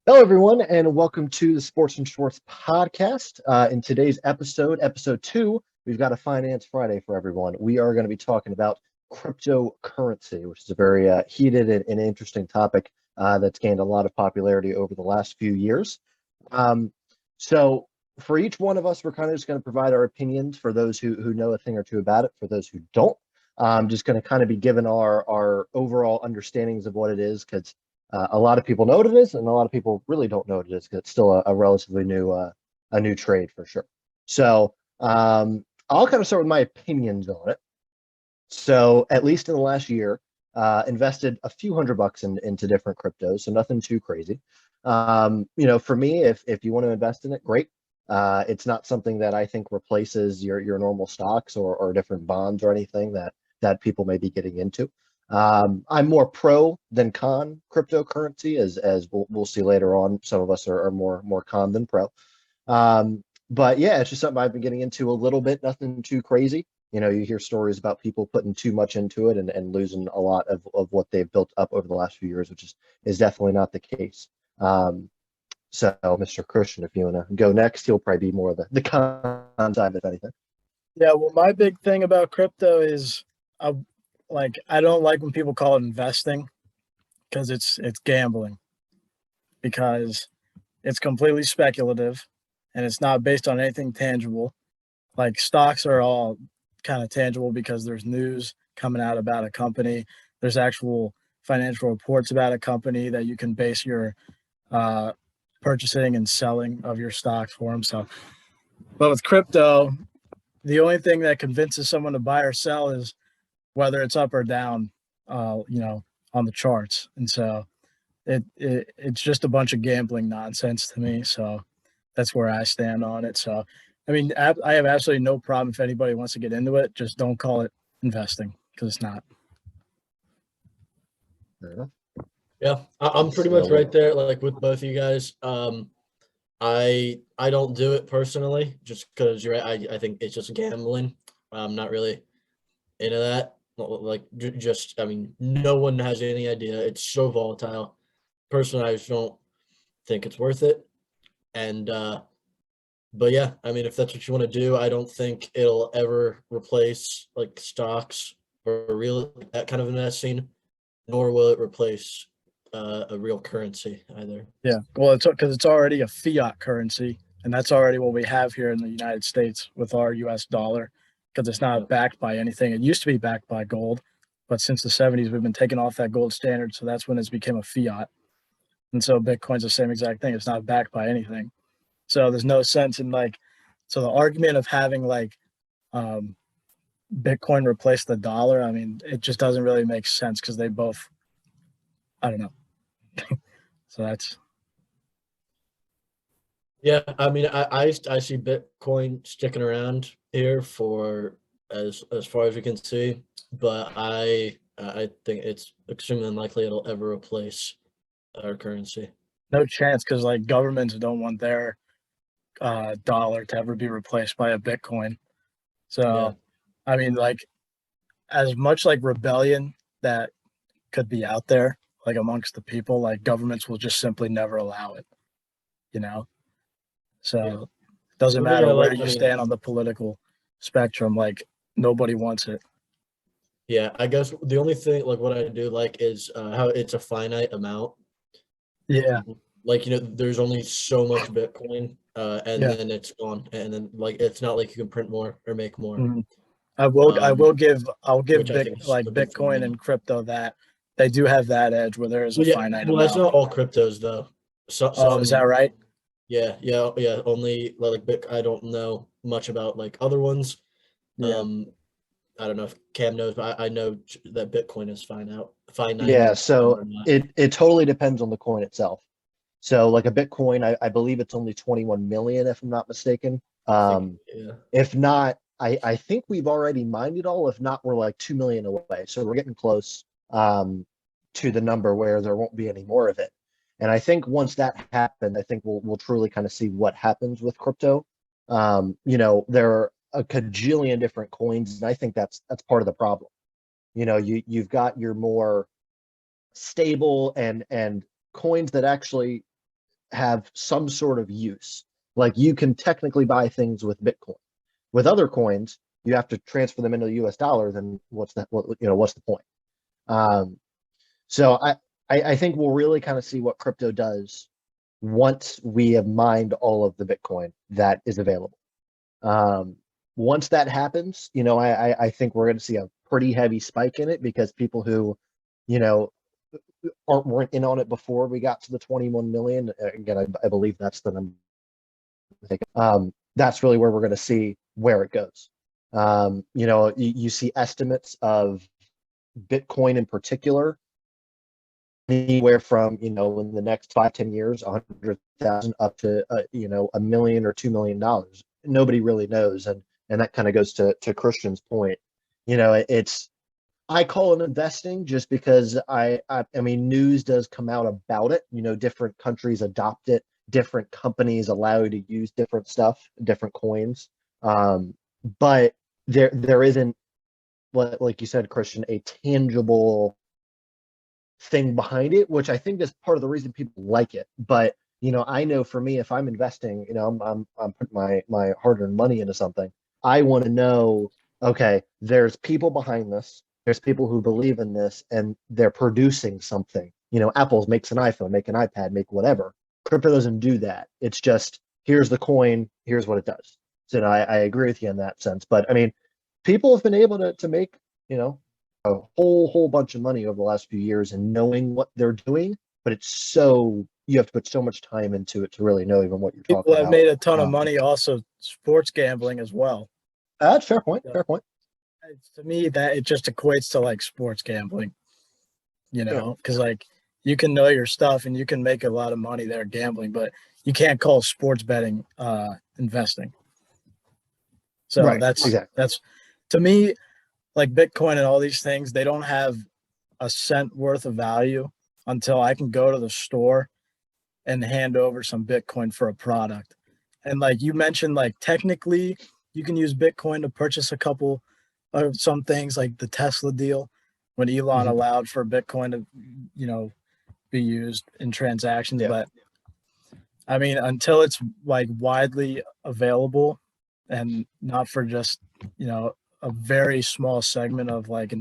Hello, everyone, and welcome to the Sports and Schwartz podcast. In today's episode 2, we've got a Finance Friday for everyone. We are going to be talking about cryptocurrency, which is a very heated and interesting topic that's gained a lot of popularity over the last few years. So, for each one of us, we're kind of just going to provide our opinions for those who know a thing or two about it. For those who don't, I'm just going to kind of be given our overall understandings of what it is, because a lot of people know what it is, and a lot of people really don't know what it is because it's still a relatively new trade for sure. So I'll kind of start with my opinions on it. So at least in the last year, invested a few $100 into different cryptos, so nothing too crazy. For me, if you want to invest in it, great. It's not something that I think replaces your normal stocks or different bonds or anything that people may be getting into. I'm more pro than con cryptocurrency, as we'll see later on. Some of us are more con than pro. But yeah, it's just something I've been getting into a little bit, nothing too crazy. You hear stories about people putting too much into it and losing a lot of what they've built up over the last few years, which is definitely not the case. So Mr. Christian, if you want to go next, he'll probably be more of the con side, if anything. Yeah, well, my big thing about crypto is I don't like when people call it investing because it's gambling, because it's completely speculative and it's not based on anything tangible. Like stocks are all kind of tangible because there's news coming out about a company. There's actual financial reports about a company that you can base your purchasing and selling of your stocks for them. So, but with crypto, the only thing that convinces someone to buy or sell is whether it's up or down, on the charts. And so it's just a bunch of gambling nonsense to me. So that's where I stand on it. So, I mean, I have absolutely no problem if anybody wants to get into it. Just don't call it investing because it's not. Yeah, I'm pretty much right there, like with both of you guys. I don't do it personally, just because you're right. I think it's just gambling. I'm not really into that. Like, I mean, no one has any idea. It's so volatile. Personally, I just don't think it's worth it. And but yeah, I mean, if that's what you want to do, I don't think it'll ever replace like stocks or that kind of investing, nor will it replace a real currency either. Yeah, well, it's because it's already a fiat currency, and that's already what we have here in the United States with our U.S. dollar, because it's not backed by anything. It used to be backed by gold, but since the 70s, we've been taking off that gold standard, so that's when it's became a fiat. And so Bitcoin's the same exact thing. It's not backed by anything. So there's no sense in so the argument of having Bitcoin replace the dollar, I mean, it just doesn't really make sense because they both, I don't know. So that's. Yeah, I mean, I see Bitcoin sticking around here for as far as we can see, but I think it's extremely unlikely it'll ever replace our currency. No chance, because governments don't want their dollar to ever be replaced by a Bitcoin. So, yeah. I mean, as much rebellion that could be out there, amongst the people, governments will just simply never allow it, So yeah. It doesn't matter where you stand on the political spectrum, nobody wants it. Yeah, I guess the only thing what I do is how it's a finite amount. Yeah. There's only so much Bitcoin, and then it's gone, and then it's not like you can print more or make more. Mm-hmm. I'll give Bitcoin and crypto that they do have that edge where there is a finite amount. Well, that's not all cryptos though. Is that right? Yeah. Only I don't know much about other ones. Yeah. I don't know if Cam knows, but I know that Bitcoin is finite. Yeah, so it totally depends on the coin itself. So a Bitcoin, I believe it's only 21 million, if I'm not mistaken. If not, I think we've already mined it all. If not, we're 2 million away. So we're getting close to the number where there won't be any more of it. And I think once that happens, I think we'll truly kind of see what happens with crypto. There are a cajillion different coins, and I think that's part of the problem. You've got your more stable and coins that actually have some sort of use. Like you can technically buy things with Bitcoin. With other coins, you have to transfer them into the US dollar, then what's that, what's the point? Um, so I think we'll really kind of see what crypto does once we have mined all of the Bitcoin that is available. Once that happens, I think we're going to see a pretty heavy spike in it because people who, you know, weren't in on it before we got to the 21 million. Again, I believe that's the number. That's really where we're going to see where it goes. You see estimates of Bitcoin in particular anywhere from in the next 5-10 years 100,000 up to $1 million or $2 million. Nobody really knows, and that kind of goes to Christian's point. It's, I call it investing just because I mean news does come out about it. Different countries adopt it, different companies allow you to use different stuff, different coins, but there isn't, like you said, Christian, a tangible thing behind it, which I think is part of the reason people like it. But I know for me, if I'm investing, I'm putting my hard-earned money into something, I want to know, okay, there's people behind this, there's people who believe in this, and they're producing something. Apple makes an iPhone, make an iPad, make whatever. Crypto doesn't do that. It's just, here's the coin, here's what it does. So I agree with you in that sense. But I mean, people have been able to make a whole bunch of money over the last few years and knowing what they're doing, but you have to put so much time into it to really know even what you're talking People about. have made a ton of money also sports gambling as well. That's fair point. Fair point. To me, that it just equates to like sports gambling, because like you can know your stuff and you can make a lot of money there gambling, but you can't call sports betting investing. So right, that's exactly. To me, like Bitcoin and all these things, they don't have a cent worth of value until I can go to the store and hand over some Bitcoin for a product. And like you mentioned, like technically you can use Bitcoin to purchase a couple of some things, like the Tesla deal when Elon allowed for Bitcoin to, be used in transactions. Yeah. But I mean, until it's like widely available and not for just, a very small segment of like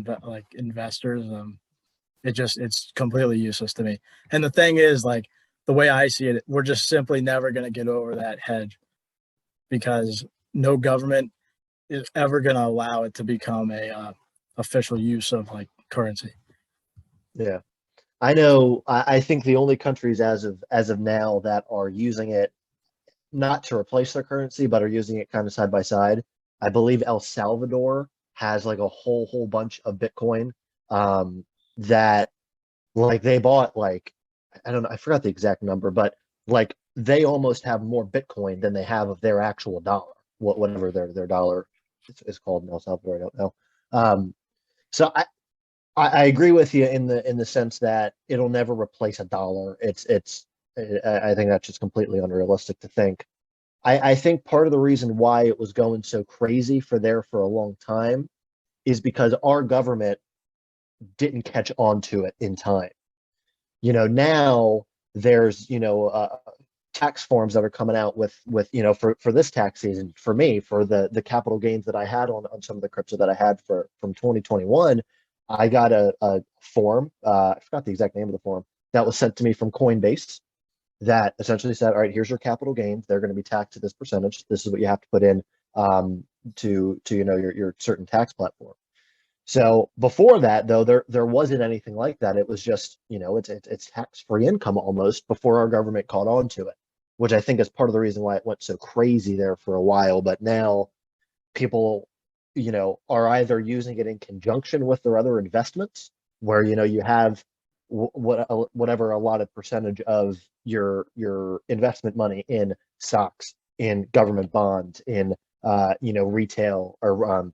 investors, it's completely useless to me. And the thing is, like, the way I see it, we're just simply never going to get over that hedge because no government is ever going to allow it to become a official use of like currency. Yeah, I know. I think the only countries as of now that are using it not to replace their currency, but are using it kind of side by side. I believe El Salvador has like a whole bunch of Bitcoin that like they bought like, I don't know, I forgot the exact number, but like they almost have more Bitcoin than they have of their actual dollar, whatever their dollar is called in El Salvador. I don't know. So I agree with you in the sense that it'll never replace a dollar. I think that's just completely unrealistic to think. I think part of the reason why it was going so crazy for a long time is because our government didn't catch on to it in time. Now there's, tax forms that are coming out with for this tax season, for me, for the capital gains that I had on some of the crypto that I had from 2021, I got a form, I forgot the exact name of the form, that was sent to me from Coinbase that essentially said, all right, here's your capital gains. They're going to be taxed at this percentage. This is what you have to put in to your certain tax platform. So before that, though, there wasn't anything like that. It was just, it's tax-free income almost before our government caught on to it, which I think is part of the reason why it went so crazy there for a while. But now people, are either using it in conjunction with their other investments, where you have whatever allotted percentage of your investment money in stocks, in government bonds, in retail or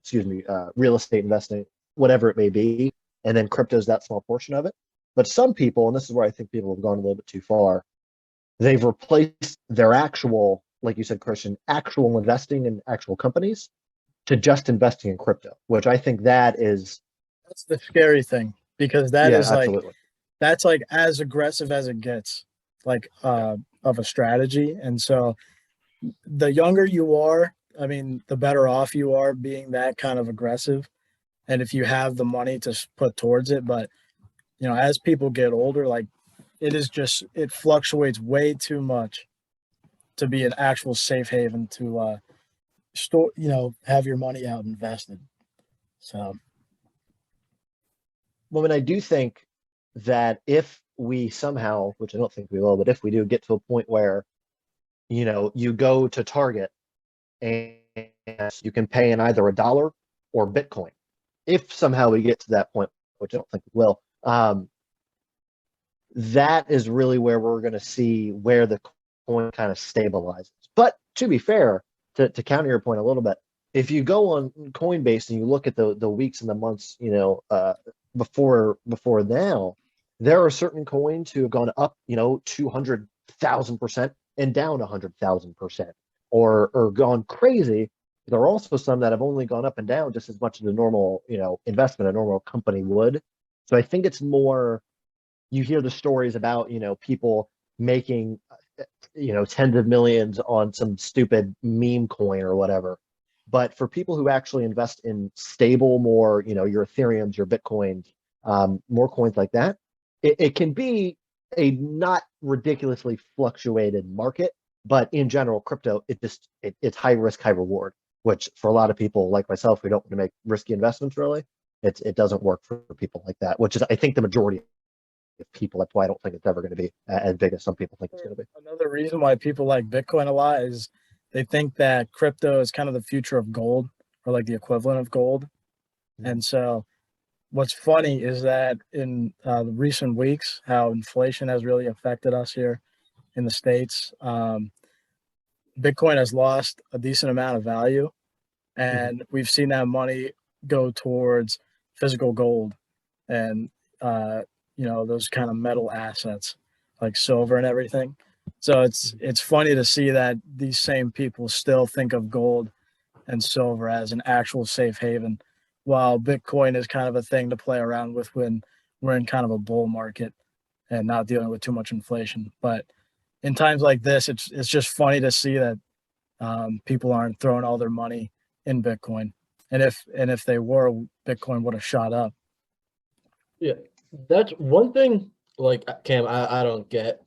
real estate investing, whatever it may be, and then crypto is that small portion of it. But some people, and this is where I think people have gone a little bit too far, they've replaced their actual, like you said, Christian, actual investing in actual companies to just investing in crypto, which I think that's the scary thing, because that is like absolutely. that's like as aggressive as it gets. Like of a strategy. And so the younger you are, I mean, the better off you are being that kind of aggressive. And if you have the money to put towards it, but as people get older, like it fluctuates way too much to be an actual safe haven to store, have your money out invested. So, Well, and I do think that if we somehow, which I don't think we will, but if we do get to a point where, you go to Target and you can pay in either a dollar or Bitcoin, if somehow we get to that point, which I don't think we will, that is really where we're going to see where the coin kind of stabilizes. But to be fair, to counter your point a little bit, if you go on Coinbase and you look at the weeks and the months, before now, there are certain coins who have gone up, 200,000% and down 100,000%, or gone crazy. There are also some that have only gone up and down just as much as a normal, investment a normal company would. So I think it's more, you hear the stories about, people making, tens of millions on some stupid meme coin or whatever. But for people who actually invest in stable, more, your Ethereums, your Bitcoins, more coins like that, it can be a not ridiculously fluctuated market. But in general, crypto, it's high risk, high reward, which for a lot of people like myself who don't want to make risky investments, really, it doesn't work for people like that, which is, I think, the majority of people. That's why I don't think it's ever going to be as big as some people think it's going to be. Another reason why people like Bitcoin a lot is they think that crypto is kind of the future of gold, or like the equivalent of gold. And so what's funny is that in the recent weeks, how inflation has really affected us here in the States. Bitcoin has lost a decent amount of value, and we've seen that money go towards physical gold and those kind of metal assets like silver and everything. So it's funny to see that these same people still think of gold and silver as an actual safe haven, while Bitcoin is kind of a thing to play around with when we're in kind of a bull market and not dealing with too much inflation. But in times like this, it's just funny to see that people aren't throwing all their money in Bitcoin, and if they were, Bitcoin would have shot up. Yeah, that's one thing. Like Cam, I don't get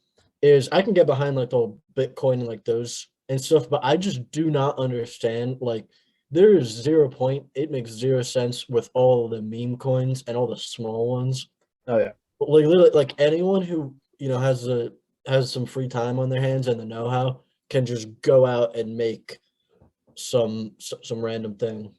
is I can get behind like the whole Bitcoin and like those and stuff, but I just do not understand. Like there is 0 point. It makes zero sense with all the meme coins and all the small ones. Oh yeah. But like literally, like anyone who has some free time on their hands and the know-how can just go out and make some random thing.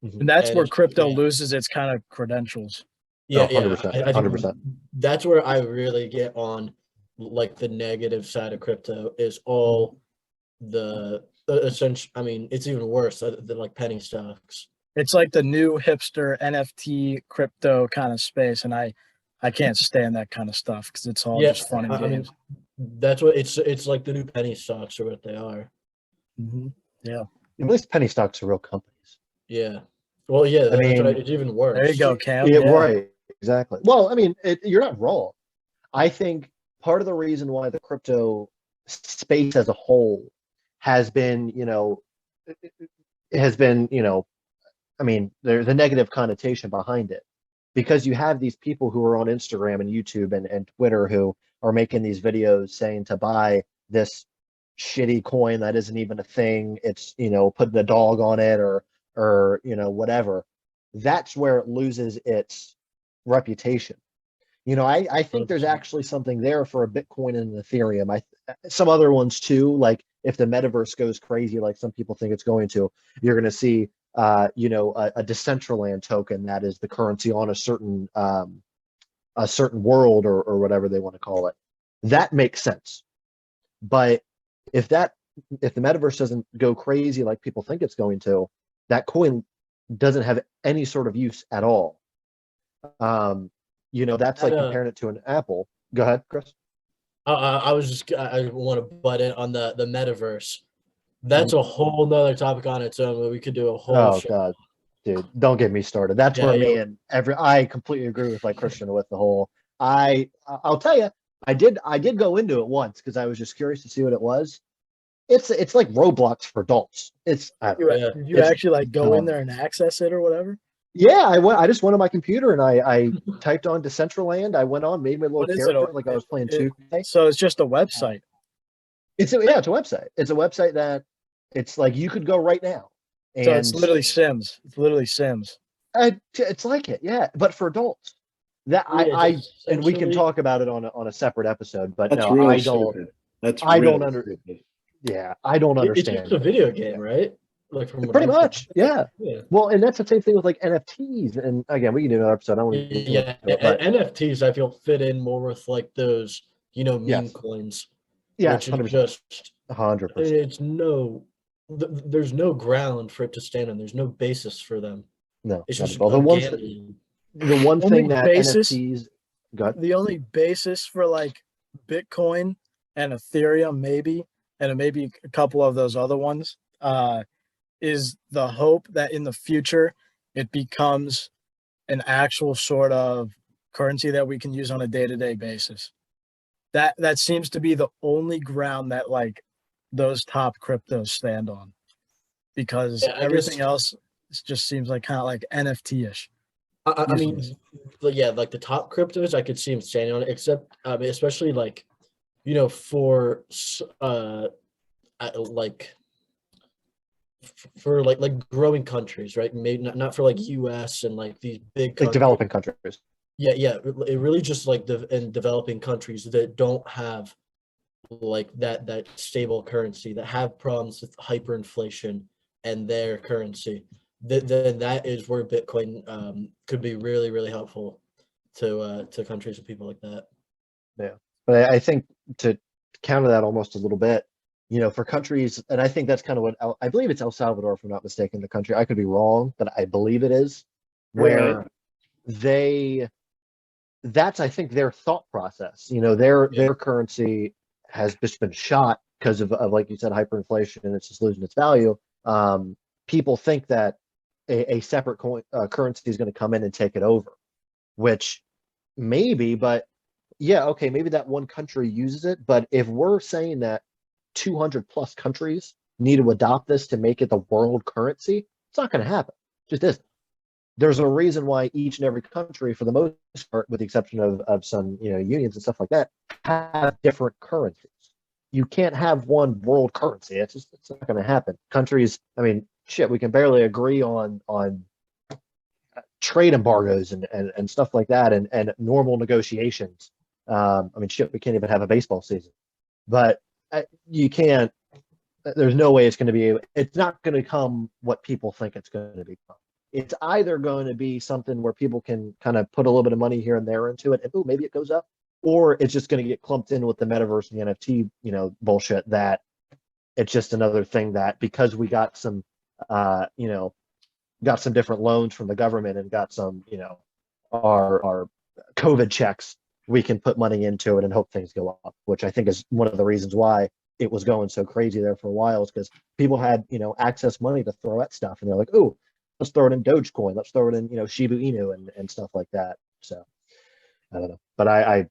And that's And where it's, crypto yeah, loses its kind of credentials. yeah, Oh, yeah. 100%, I think 100%. that's where I really get on like the negative side of crypto is all the essential. I mean, it's even worse than like penny stocks. It's like the new hipster NFT crypto kind of space, and I can't stand that kind of stuff because it's all Yeah, just fun and I mean, games. that's what it's like the new penny stocks are what they are. Yeah, At least penny stocks are real companies. Yeah. Well, yeah, I that's right. mean, It's even there you worse. go, Cam. yeah, Yeah. right, exactly. Well, I mean, you're not wrong. I think part of the reason why the crypto space as a whole has been, I mean, there's a negative connotation behind it because you have these people who are on Instagram and YouTube and Twitter who are making these videos saying to buy this shitty coin that isn't even a thing. It's, putting a dog on it or, whatever. That's where it loses its reputation. I think there's 100%. actually something there for a Bitcoin and an Ethereum. Some other ones too, like if the metaverse goes crazy, like some people think it's going to, you're going to see, a Decentraland token that is the currency on a certain world or whatever they want to call it. That makes sense. But if the metaverse doesn't go crazy like people think it's going to, that coin doesn't have any sort of use at all. That's like comparing it to an apple. Go ahead, Chris. I was just I want to butt in on the metaverse. That's a whole nother topic on its own. Where we could do a whole Oh show. God, dude, don't get me started. That's Yeah, where yeah. me and I completely agree with like Christian with the whole. I'll tell you, I did go into it once because I was just curious to see what it was. It's like Roblox for adults. It's I don't know. Yeah. Did you It's actually like go in um, there and access it or whatever? yeah, I just went on my computer and I typed on Decentraland. I went on, made my little What is it? character like I was playing 2K. So it's just a website. It's a website. It's a website that it's like you could go right now, So it's and literally Sims. It's literally Sims. it's like it, yeah, but for adults. That Yeah, I and we can essentially, talk about it on a separate episode, but That's no, real I don't. stupid. That's I don't real under. stupid. Yeah, I don't it's just understand a it. video game, right? Like from what Pretty I'm much, yeah. yeah. Well, and that's the same thing with like NFTs. And again, we can do another episode. I don't want to get too much Yeah, into it, but NFTs I feel fit in more with like those, meme yes, coins, yes, which is 100%, just 100%. it's there's no ground for it to stand on. There's no basis for them. No, It's not just at all. a The ones that, gambling. the one Only thing that basis, NFTs got. the only basis for like Bitcoin and Ethereum, maybe, and maybe a couple of those other ones, is the hope that in the future it becomes an actual sort of currency that we can use on a day-to-day basis. That seems to be the only ground that like those top cryptos stand on, because Yeah, I everything guess else just seems like kind of like NFT-ish. I mean, yeah, like the top cryptos, I could see him standing on it, except I mean, especially like, for like for like growing countries, right? Maybe not for like US and like these big Like countries. developing countries. Yeah, yeah. It really just like in developing countries that don't have like that stable currency, that have problems with hyperinflation and their currency. Then that is where Bitcoin could be really, really helpful to countries and people like that. Yeah, but I think to counter that almost a little bit, for countries, and I think that's kind of what I believe it's El Salvador, if I'm not mistaken, the country. I could be wrong, but I believe it is, Right. where they that's I think their thought process. Their currency has just been shot because of like you said, hyperinflation, and it's just losing its value. People think that a separate currency is going to come in and take it over, which maybe, but yeah, okay, maybe that one country uses it, but if we're saying that 200 plus countries need to adopt this to make it the world currency, it's not going to happen. It just isn't. There's a reason why each and every country, for the most part, with the exception of some unions and stuff like that, have different currencies. You can't have one world currency. It's not going to happen. Countries, I mean, shit, we can barely agree on trade embargoes and stuff like that and normal negotiations. I mean, shit, we can't even have a baseball season. But you can't. There's no way it's going to be. It's not going to come what people think it's going to become. It's either going to be something where people can kind of put a little bit of money here and there into it, and ooh, maybe it goes up, or it's just going to get clumped in with the metaverse and the NFT, bullshit. That it's just another thing that because we got some, got some different loans from the government and got some, our COVID checks, we can put money into it and hope things go up, which I think is one of the reasons why it was going so crazy there for a while, is because people had, access money to throw at stuff, and they're like, "Ooh, let's throw it in Dogecoin, let's throw it in, Shiba Inu and stuff like that." So I don't know, but I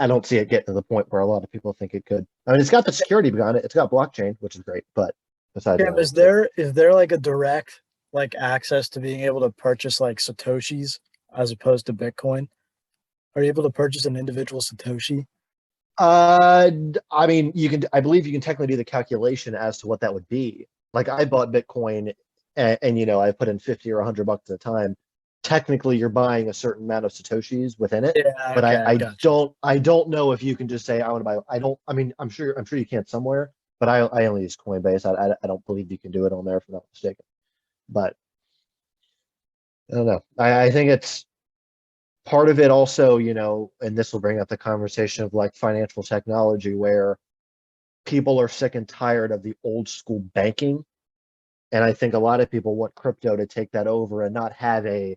don't see it getting to the point where a lot of people think it could. I mean, it's got the security behind it, it's got blockchain, which is great, but besides Cam, that, is there like a direct like access to being able to purchase like Satoshis as opposed to Bitcoin? Are you able to purchase an individual Satoshi? I mean, I believe you can technically do the calculation as to what that would be. Like I bought Bitcoin and I put in 50 or $100 at a time. Technically you're buying a certain amount of Satoshis within it. Yeah, But okay, I gotcha. don't know if you can just say I want to buy. I mean, I'm sure you can somewhere, but I only use Coinbase. I don't believe you can do it on there if I'm not mistaken. But I don't know. I think it's part of it also, and this will bring up the conversation of like financial technology, where people are sick and tired of the old school banking. And I think a lot of people want crypto to take that over and not have a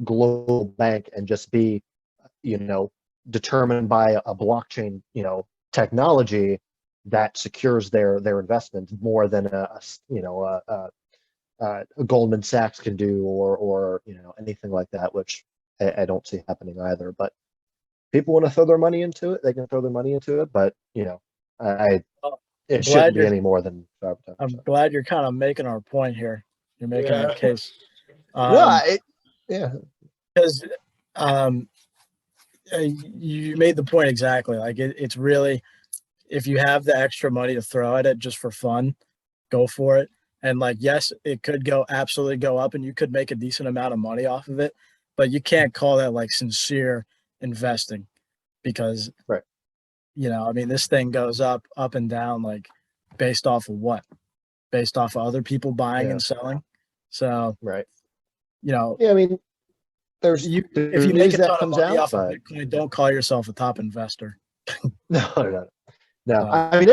global bank and just be, determined by a blockchain, technology that secures their investment more than a Goldman Sachs can do, or anything like that, which I don't see happening either. But people want to throw their money into it, they can throw their money into it. But it shouldn't be any more than 5 or 10%. I'm glad you're kind of making our point here. You're making our case. Yeah, because you made the point exactly. Like it's really, if you have the extra money to throw at it just for fun, go for it. And like, yes, it could absolutely go up and you could make a decent amount of money off of it, but you can't call that like sincere investing because, right. I mean, this thing goes up and down, like based off of what? Based off of other people buying and selling. So, right. Yeah, I mean, if you make a ton of money off of Bitcoin, don't call yourself a top investor. No. I mean,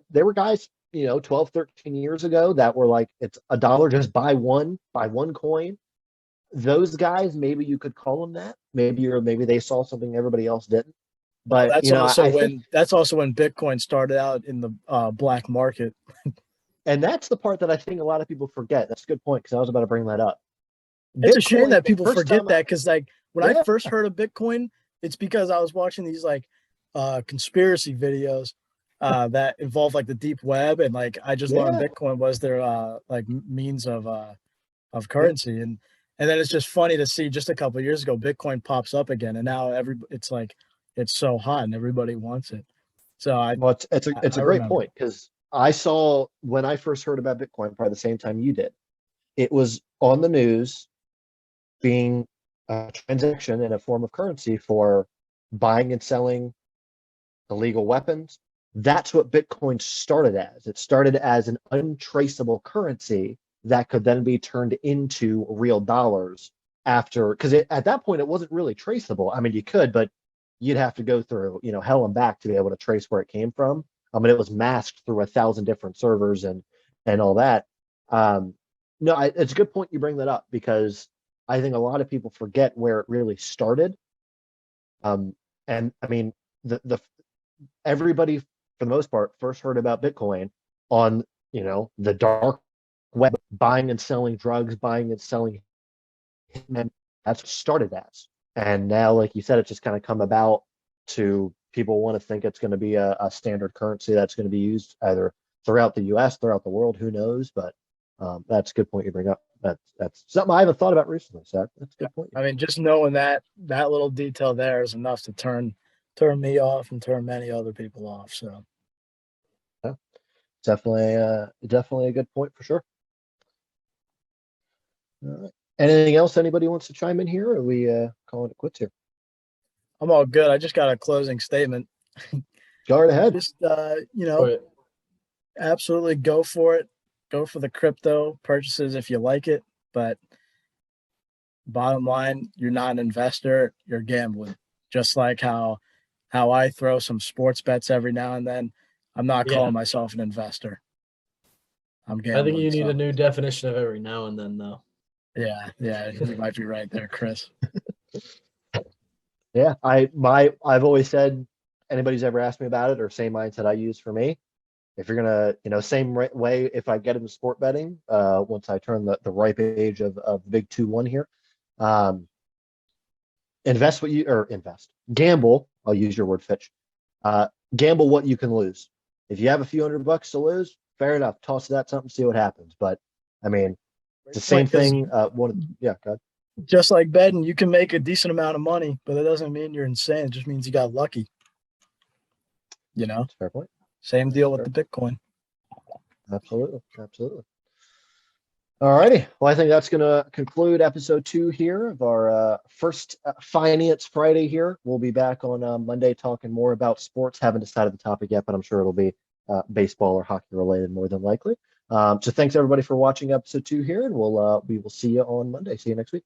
there were guys, 12, 13 years ago that were like, it's $1, just buy one coin. Those guys, maybe you could call them that. Maybe they saw something everybody else didn't. But that's also when Bitcoin started out in the black market. And that's the part that I think a lot of people forget. That's a good point, because I was about to bring that up. It's a shame that people forget that, because like when I first heard of Bitcoin, it's because I was watching these like conspiracy videos that involve like the deep web, and like I just learned Bitcoin was their like means of currency, and then it's just funny to see just a couple of years ago Bitcoin pops up again, and now it's like it's so hot and everybody wants it. So it's a great point, because I saw, when I first heard about Bitcoin, probably the same time you did, it was on the news being a transaction in a form of currency for buying and selling illegal weapons. That's what Bitcoin started as. It started as an untraceable currency that could then be turned into real dollars after, because at that point it wasn't really traceable. I mean, you could, but you'd have to go through, hell and back to be able to trace where it came from. I mean, it was masked through 1,000 different servers and all that. No, it's a good point you bring that up, because I think a lot of people forget where it really started. And I mean, everybody for the most part first heard about Bitcoin on, the dark web, buying and selling drugs, buying and selling hitmen. That's what it started as. And now, like you said, it's just kind of come about to people want to think it's going to be a standard currency that's going to be used either throughout the US, throughout the world, who knows? But that's a good point you bring up. That's something I haven't thought about recently. So that's a good point. I mean, just knowing that little detail there is enough to turn me off and turn many other people off. So yeah, definitely a good point for sure. All right. Anything else anybody wants to chime in here, or are we calling it quits here? I'm all good. I just got a closing statement. Go right ahead. Just absolutely go for it. Go for the crypto purchases if you like it, but bottom line, you're not an investor, you're gambling. Just like how I throw some sports bets every now and then. I'm not calling myself an investor. I'm gambling. I think you need a new definition of every now and then, though. Yeah, you might be right there, Chris. Yeah, I've always said, anybody's ever asked me about it, or same mindset I use for me, if you're gonna, same way, if I get into sport betting, once I turn the ripe age of the big 2-1 here, gamble. I'll use your word, Fitch. Gamble what you can lose. If you have a few $100 to lose, fair enough. Toss that something, see what happens. But I mean, it's the same thing. Go ahead. Just like betting, you can make a decent amount of money, but that doesn't mean you're insane. It just means you got lucky. That's a fair point. Same deal with the Bitcoin. Absolutely. All righty. Well, I think that's going to conclude episode 2 here of our first Finance Friday here. We'll be back on Monday talking more about sports. Haven't decided the topic yet, but I'm sure it'll be baseball or hockey related more than likely. So thanks everybody for watching episode 2 here, and we will see you on Monday. See you next week.